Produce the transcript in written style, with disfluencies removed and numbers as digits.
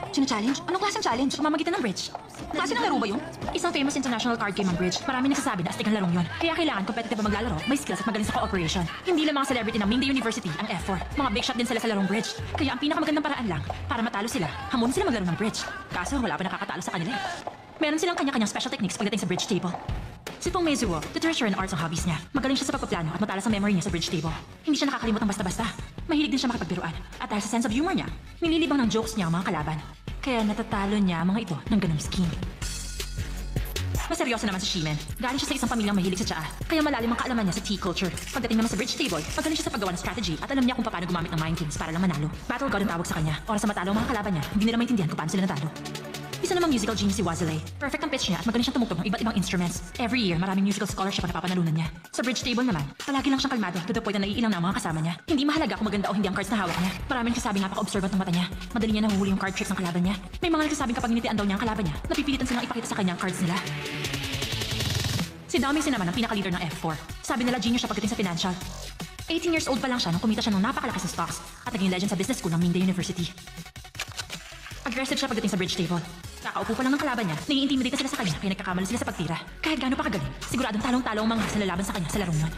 China-challenge? Anong klaseng challenge? Pamamagitan ng bridge. Klase ng laro ba yun? Isang famous international card game ang bridge. Marami nagsasabi na astig ang larong yun. Kaya kailangan competitive ang maglalaro, may skills at magaling sa cooperation. Hindi lang mga celebrity ng Mingday University ang F4. Mga big shot din sila sa larong bridge. Kaya ang pinakamagandang paraan lang, para matalo sila, hamon sila maglaro ng bridge. Kaso wala pa nakakatalo sa kanila eh. Meron silang kanya-kanyang special techniques pagdating sa bridge table. Si Pong Meizuo, the treasure and arts ang hobbies niya. Magaling siya sa pagpaplano at matalas ang memory niya sa bridge table. Hindi siya nakakalimot ng basta-basta. Mahilig din siya makipagbiruan. At dahil sa sense of humor niya, nililibang ng jokes niya ang mga kalaban. Kaya natatalo niya ang mga ito ng ganung scheme. Maseryoso naman si Shimen. Galing siya sa isang pamilyang mahilig sa tsaa. Kaya malalim ang kaalaman niya sa tea culture. Pagdating naman sa bridge table, magaling siya sa paggawa ng strategy at alam niya kung paano gumamit ng mind games para lang manalo. Battle God ang tawag sa kanya. Oras sa matalo ang mga kalaban niya, hindi nila maintindihan kung paano sila natalo. Isa namang musical genius si Wazale. Perfect ang pitch niya at magaling siyang tumugtog ng iba't ibang instruments. Every year, maraming musical scholarship ang napapanalunan niya. Sa bridge table naman, palagi lang siyang kalmado to the point na naiilang na ang mga kasama niya. Hindi mahalaga kung maganda o hindi ang cards na hawak niya. Maraming nagsasabing napaka-observant ng mata niya. Madali niya nahuhuli yung card tricks ng kalaban niya. May mga nagsasabing kapag initian daw niya ang kalaban niya, napipilitan silang ipakita sa kanya ang cards nila. Si Domingsin naman ang pinaka-leader ng F4. Sabi nila genius siya pagdating sa financial. 18 years old pa lang siya nung kumita siya ng napakalakas na stocks at naging legend sa business school ng Mingday University. Aggressive siya pagdating sa bridge table. Kakaupo pa lang ng kalaban niya, nai-intimidate na sila sa kanya kaya nagkakamali sila sa pagtira. Kahit gaano pa kagaling, siguradong talong-talong ang mga sa lalaban sa kanya sa larong yun.